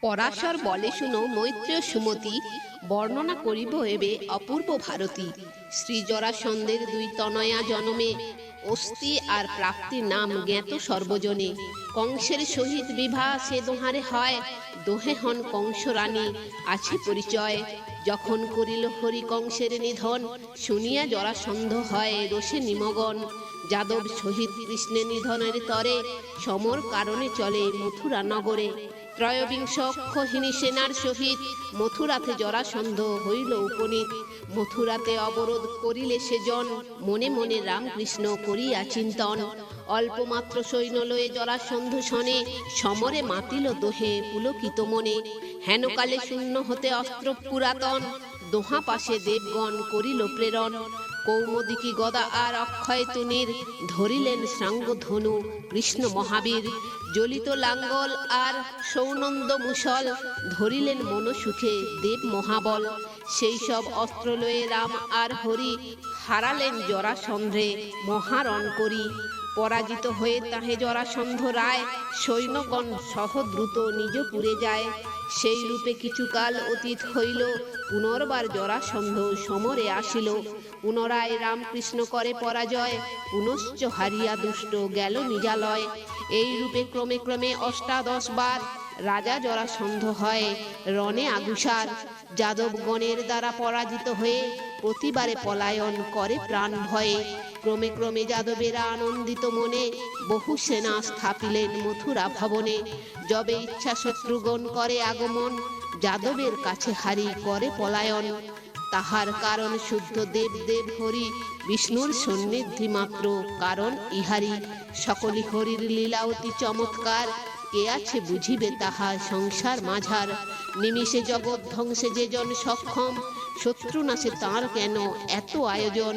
পরাশর বলে শুনো মৈত্রেয় সুমতি, বর্ণনা করিব এবে অপূর্ব ভারতী। শ্রী জরাসন্ধের দুই তনয়া জনমে, অস্থি আর প্রাপ্তির নাম জ্ঞাত সর্বজনে। কংসের সহিত বিবাহ সে দোহারে হয়, দোহে হন কংস রানী আছে পরিচয়। যখন করিল হরি কংসের নিধন, শুনিয়া জরাসন্ধ হয় রোষে নিমগন। যাদব সহিত কৃষ্ণের নিধনের তরে, সমর কারণে চলে মথুরা নগরে। ত্রয়োবিংশ অক্ষহিনী সেনার সহিত, মথুরাতে জরাসন্ধ হইল উপনীত। মথুরাতে অবরোধ করিলে সেজন, মনে মনে রামকৃষ্ণ করিয়া চিন্তন। অল্পমাত্র সৈন্য লয়ে জরাসন্ধ শনে, সমরে মাতিল দোহে পুলকিত মনে। হেনকালে শূন্য হতে অস্ত্র পুরাতন, দোহা পাশে দেবগণ করিল প্রেরণ। কৌমদিকী গদা আর অক্ষয় তুনির, ধরিলেন শৃঙ্গ ধনু কৃষ্ণ মহাবীর। জ্বলিত লাঙ্গল আর সৌনন্দ মুসল, ধরিলেন মনসুখে দেব মহাবল। সেই সব অস্ত্র লয়ে রাম আর হরি, হারালেন জরাসন্ধে মহারণ করি। পরাজিত হয়ে তাহে জরাসন্ধ রায়, সৈন্যগণ সহ দ্রুত নিজ পুরে যায়। সেই রূপে কিছুকাল অতীত হইল, পুনর্বার জরাসন্ধ সমরে আসিল। পুনরায় রামকৃষ্ণ করে পরাজয়, পুনশ্চ হারিয়া দুষ্ট গেল নিজালয়। এই রূপে ক্রমে ক্রমে অষ্টাদশ বার, রাজা জরাসন্ধ হয় রণে আগুসার। যাদবগণের দ্বারা পরাজিত হয়ে, প্রতিবারে পলায়ন করে প্রাণ ভয়ে। ক্রমে ক্রমে যাদবেরা আনন্দিত মনে, বহু সেনা স্থাপিলেন মথুরা ভবনে। যবে ইচ্ছা শত্রুগণ করে আগমন, যাদবের কাছে হারি করে পলায়ন। তাহার কারণ শুদ্ধ দেব দেব হরি, বিষ্ণুর সন্নিধি মাত্র কারণ ইহারি। সকলি হরির লীলা অতি চমৎকার, কে আছে বুঝিবে তাহা সংসার মাঝার। নিমিষে জগৎ ধ্বংসে যে জন সক্ষম, শত্রু নাশে তাঁর কেন এত আয়োজন।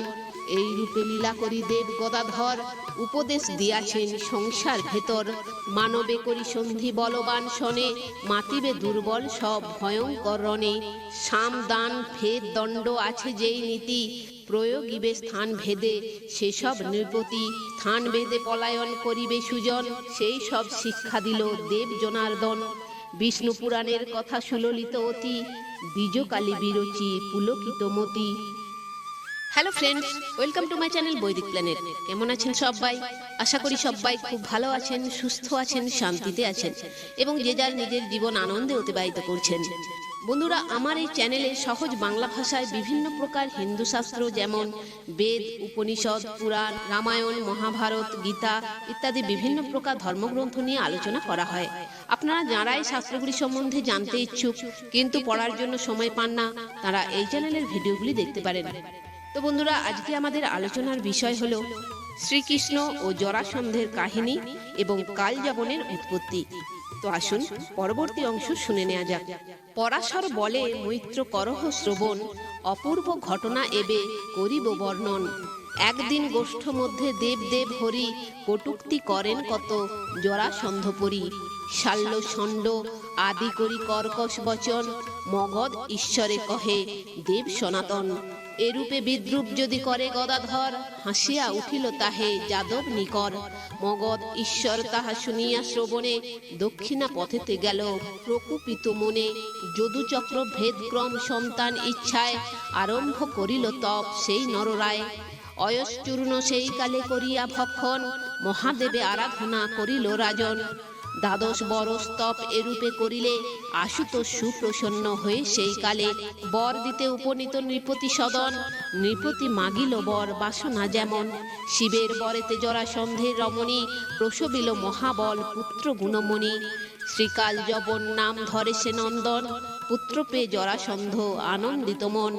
এই রূপে লীলা করি দেব গদাধর, উপদেশ দিয়াছেন সংসার ভেতর। মানবে করি সন্ধি বলবান শনে, মাতিবে দুর্বল সব ভয়ঙ্কর রণে। সাম দান ভেদ দণ্ড আছে যেই নীতি, প্রয়োগিবে স্থান ভেদে সেসব নৃপতি। স্থান ভেদে পলায়ন করিবে সুজন, সেই সব শিক্ষা দিল দেব জনার্দন। বিষ্ণু পুরাণের কথা সুললিত অতি, দ্বিজকালী বিরচি পুলকিত মতি। Hello friends, welcome to my channel Vaidik planet. কেমন আছেন সবাই? আশা করি সবাই খুব ভালো আছেন, সুস্থ আছেন, শান্তিতে আছেন এবং যে যার নিজের জীবন আনন্দে অতিবাহিত করছেন। বন্ধুরা, আমার এই চ্যানেলে সহজ বাংলা ভাষায় বিভিন্ন প্রকার হিন্দু শাস্ত্র যেমন বেদ, উপনিষদ, পুরাণ, রামায়ণ, মহাভারত, গীতা ইত্যাদি বিভিন্ন প্রকার ধর্মগ্রন্থ নিয়ে আলোচনা করা হয়। আপনারা যারা এই শাস্ত্রগুলি সম্বন্ধে জানতে ইচ্ছুক কিন্তু পড়ার জন্য সময় পান না, তারা এই চ্যানেলের ভিডিওগুলি দেখতে পারেন। তো বন্ধুরা, আজকে আমাদের আলোচনার বিষয় হলো শ্রীকৃষ্ণ ও জরাসন্ধের কাহিনী এবং কালযাপনের উৎপত্তি। তো আসুন পরবর্তী অংশ শুনে নেওয়া যাক। পরাশর বলে মৈত্র করহ শ্রবণ, অপূর্ব ঘটনা এবে করিব বর্ণন। একদিন গোষ্ঠ মধ্যে দেব দেব হরি, কটুক্তি করেন কত জরাসন্ধপরি। শাল্য ষণ্ড আদি করি কর্কশ বচন, মগধ ঈশ্বরে কহে দেব সনাতন। এরূপে বিদ্রুপ যদি করে গদাধর, হাসিয়া উঠিল তাহে যাদব নিকর। মগধ ঈশ্বর তাহা শুনিয়া শ্রবণে, দক্ষিণা পথেতে গেল প্রকুপিত মনে। যদুচক্র ভেদক্রম সন্তান ইচ্ছায়, আরম্ভ করিল তপ সেই নররায়। অয়শ্চূর্ণ সেই কালে করিয়া ভক্ষণ, মহাদেবে আরাধনা করিল রাজন। দ্বাদশ বরস তপ এরূপে করিলে, আশুতোষ সুপ্রসন্ন হয়ে সেই কালে। বর দিতে উপনীত নৃপতি সদন, নৃপতি মাগিল বর বাসনা যেমন। শিবের বরেতে জরাসন্ধের রমণী, প্রসবিল মহাবল পুত্র গুণমণি। শ্রীকাল যবন নাম ধরে সে নন্দন, পুত্র পেয়ে জরাসন্ধ আনন্দিত মন।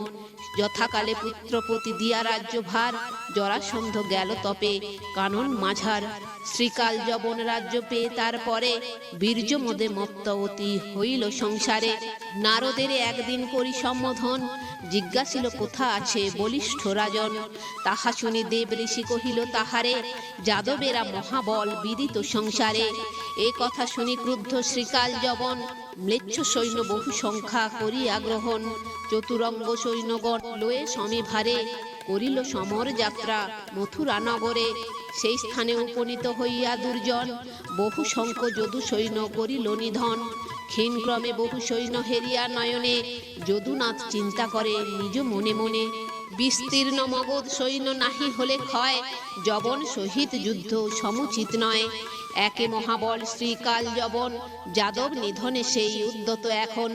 যথাকালে পুত্রপতি দিয়া রাজ্যভার, জরাসন্ধ গেল তপে কানন মাঝার। শ্রীকাল যবন রাজ্য পেয়ে তারপরে, বীর্য মদে মত্তবতী হইল সংসারে। নারদের একদিন করি সম্বোধন, জিজ্ঞাসিল কোথা আছে বলিষ্ঠ রাজন। তাহা শুনি দেব ঋষি কহিল তাহারে, যাদবেরা মহাবল বিদিত সংসারে। এ কথা শুনি ক্রুদ্ধ শ্রীকাল যবন, ম্লেচ্ছ সৈন্য বহু সংখ্যা করিয়া গ্রহণ। চতুরঙ্গ সৈন্যগণ লয়ে সমীভারে, করিল সমর যাত্রা মথুরা নগরে। সেই স্থানে উপনীত হইয়া দুর্জন, বহু সংখ্য যদু সৈন্য করিল নিধন। ক্ষীণক্রমে বহু সৈন্য হেরিয়া নয়নে, যদুনাথ চিন্তা করে নিজ মনে মনে। বিস্তীর্ণ মগধ সৈন্য নাহি হলে ক্ষয়, যবন সহিত যুদ্ধ সমুচিত নয়। একে মহাবল শ্রীকাল যবন, যাদব নিধনে সেই উদ্যত এখন।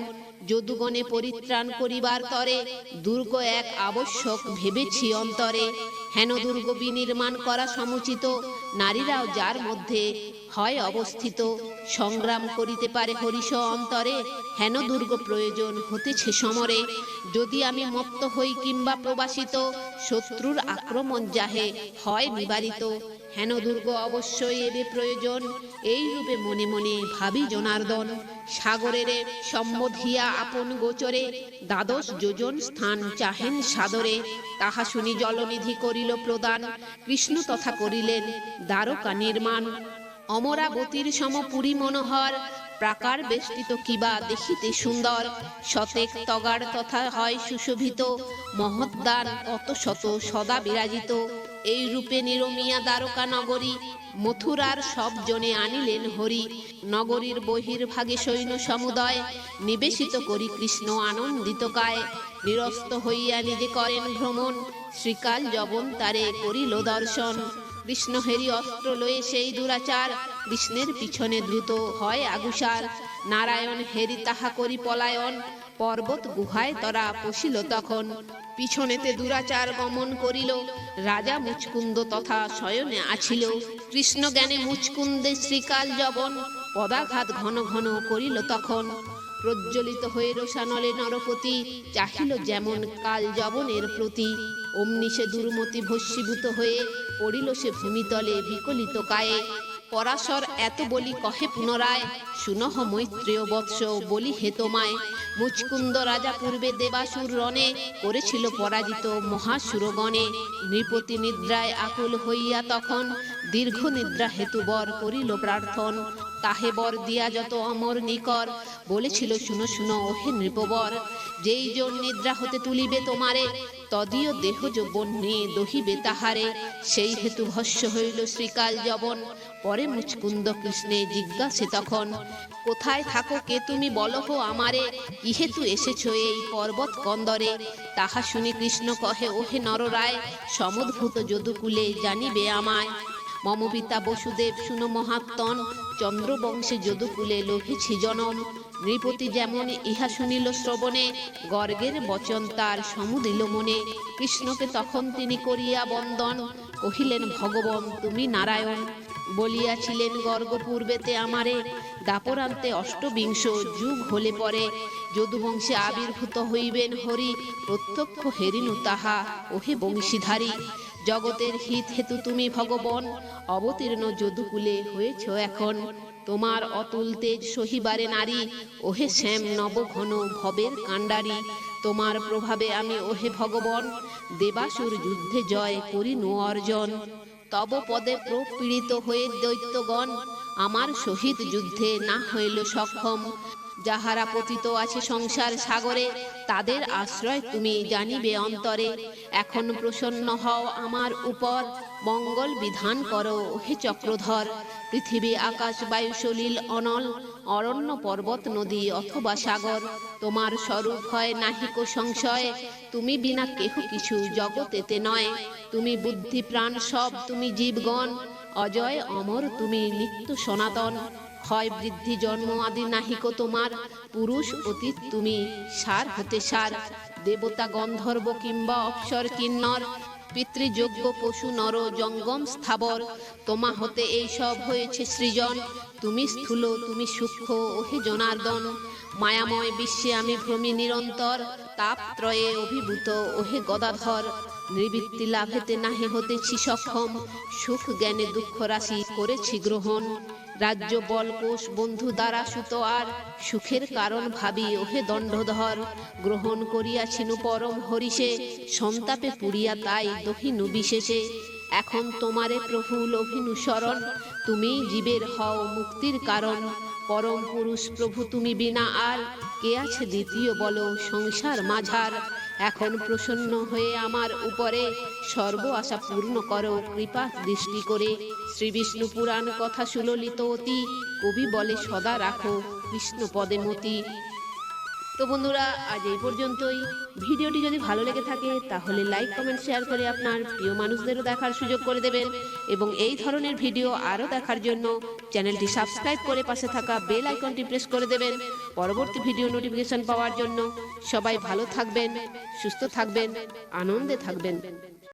যদুগণে পরিত্রাণ করিবার তরে, দুর্গ এক আবশ্যক ভেবেছি অন্তরে। হেন দুর্গ বিনির্মাণ করা সমুচিত, নারীরাও যার মধ্যে হয় অবস্থিত। সংগ্রাম করিতে পারে হরিষ অন্তরে, হেন দুর্গ প্রয়োজন হতেছে সমরে। যদি আমি মত্ত হই কিংবা প্রবাসিত, শত্রুর আক্রমণ যাহে হয় নিবারিত। হেন দুর্গ অবশ্যই এবে প্রয়োজন, এই রূপে মনে মনে ভাবি জনার্দন। সাগরের সম্বোধিয়া আপন গোচরে, দ্বাদশ যোজন স্থান চাহেন সাদরে। তাহা শুনি জলনিধি করিল প্রদান, কৃষ্ণ তথা করিলেন দ্বারকা নির্মাণ। অমরাবতীর সম পুরী মনোহর, প্রাকার বেষ্টিত কিবা দেখিতে সুন্দর। শতেক তগার তথা হয় সুশোভিত, মহদ্দান অত শত সদা বিরাজিত। এই রূপে নিরমিয়া দ্বারকা নগরী, মথুরার সব জনে আনিলেন হরি। নগরীর বহির্ভাগে সৈন্য সমুদয়, নিবেশিত করি কৃষ্ণ আনন্দিত কায়। নিরস্ত হইয়া নিজে করেন ভ্রমণ, শ্রীকাল যবন তারে করিল দর্শন। কৃষ্ণ হেরি অস্ত্র লয়ে সেই দুরাচার, কৃষ্ণের পিছনে দ্রুত হয় আগুসার। নারায়ণ হেরি তাহা করি পলায়ন, পর্বত গুহায় তরা পশিল তখন। পিছনেতে দুরাচার গমন করিল, রাজা মুচকুন্দ তথা শয়নে আছিল। কৃষ্ণ জ্ঞানে মুচকুন্দে শ্রীকাল যবন, পদাঘাত ঘন ঘন করিল তখন। প্রজ্বলিত হয়ে রোষানলে নরপতি, চাহিল যেমন কাল যবনের প্রতি। অমনি সে দুর্মতি ভস্মীভূত হয়ে, পড়িল সে ভূমিতলে বিকলিত কায়ে। পরাশর এত বলি কহে পুনরায়, শুনহ মৈত্রেয় বৎস বলি হে তোমায়। মুচকুন্দ রাজা পূর্বে দেবাসুর রণে, করেছিল পরাজিত মহাসুরগণে। নৃপতি নিদ্রায় আকুল হইয়া তখন, দীর্ঘ নিদ্রা হেতু বর করিল প্রার্থন। তাহে বর দিয়া যত অমর নিকর, বলেছিল শুনো শুনো ওহে নৃপবর। যেই জন নিদ্রা হতে তুলিবে তোমারে, তদীয় দেহ যৌবন নিয়ে দহিবে তাহারে। সেই হেতু ভস্য হইল শ্রীকাল যবন, পরে মুচকুন্দ কৃষ্ণে জিজ্ঞাসে তখন। কোথায় থাকো কে তুমি বলহ আমারে, কি হেতু এসেছ এই পর্বত কন্দরে। তাহা শুনি কৃষ্ণ কহে ওহে নররায়, সমুদ্ভূত যদুকুলে জানিবে আমায়। মম পিতা বসুদেব শুনো মহাত্মন, চন্দ্রবংশে যদুকুলে লভেছি জনম। নৃপতি যেমন ইহা শুনিল শ্রবণে, গর্গের বচন তার সমুদিল মনে। কৃষ্ণকে তখন তিনি করিয়া বন্দন, কহিলেন ভগবন তুমি নারায়ণ। বলিয়াছিলেন গর্গ পূর্বেতে আমারে, দাপরান্তে অষ্টবিংশ যুগ হলে পরে। যদুবংশে আবির্ভূত হইবেন হরি, প্রত্যক্ষ হেরিনু তাহা ওহে বংশীধারী। জগতের হিত হেতু তুমি ভগবন, অবতীর্ণ যদুকুলে হয়েছ এখন। তোমার অতুল তেজ সহিবারে নারী, ওহে শ্যাম নবঘন ভবের কাণ্ডারী। তোমার প্রভাবে আমি ওহে ভগবন, দেবাসুর যুদ্ধে জয় করিনু অর্জন। তব পদে প্রপীড়িত হয়ে দৈত্যগণ, আমার সহিত যুদ্ধে না হইল সক্ষম। যাহারা পতিত আছে সংসার সাগরে, তাদের আশ্রয় তুমি জানিবে অন্তরে। এখন প্রসন্ন হও আমার উপর, মঙ্গল বিধান করো হে চক্রধর। পৃথিবী আকাশ বায়ু সলিল অনল, অরণ্য পর্বত নদী অথবা সাগর। তোমার স্বরূপ হয় নাহিক সংশয়, তুমি বিনা কেহ কিছু জগতেতে নয়। তুমি বুদ্ধি প্রাণ সব তুমি জীবগণ, অজয় অমর তুমি নিত্য সনাতন। হয় বৃদ্ধি জন্ম আদি নাহিক তোমার, পুরুষ অতীত তুমি সার হতে সার। দেবতা গন্ধর্ব কিংবা অপ্সর কিন্নর, পিতৃযোগ্য পশু নর জঙ্গম স্থাবর, তোমা হতে এই সব হয়েছে সৃজন। তুমি স্থূল তুমি সূক্ষ্ম ওহে জনার্দন, মায়াময় বিশ্বে আমি ভ্রমি নিরন্তর। তাপত্রয়ে অভিভূত ওহে গদাধর, নিবৃত্তি লাভেতে নাহি হতেছি সক্ষম। সুখ জ্ঞানে দুঃখ রাশি করেছি গ্রহণ, রাজ্য বল কোষ বন্ধু দ্বারা সুত আর। সুখের কারণ ভাবি ওহে দণ্ডধর, গ্রহণ করিয়াছিনু পরম হরিষে। সন্তাপে পুরিয়া তাই দহিনু বিশেষে, এখন তোমারে প্রভু লভিনু শরণ। তুমি জীবের হও মুক্তির কারণ, পরম পুরুষ প্রভু তুমি বিনা আর। কে আছে দ্বিতীয় বলো সংসার মাঝার, এখন প্রসন্ন হয়ে আমার উপরে। সর্ব আশা পূর্ণ করো কৃপা দৃষ্টি করে, শ্রী বিষ্ণু পুরাণ কথা সুললিত অতি। কবি বলে সদা রাখো কৃষ্ণ পদে মতি। তো বন্ধুরা, আজ এই পর্যন্তই। ভিডিওটি যদি ভালো লেগে থাকে তাহলে লাইক কমেন্ট শেয়ার করে আপনার প্রিয় মানুষদেরও দেখার সুযোগ করে দেবেন, এবং এই ধরনের ভিডিও আরও দেখার জন্য চ্যানেলটি সাবস্ক্রাইব করে পাশে থাকা বেল আইকনটি প্রেস করে দেবেন পরবর্তী ভিডিও নোটিফিকেশন পাওয়ার জন্য। সবাই ভালো থাকবেন, সুস্থ থাকবেন, আনন্দে থাকবেন।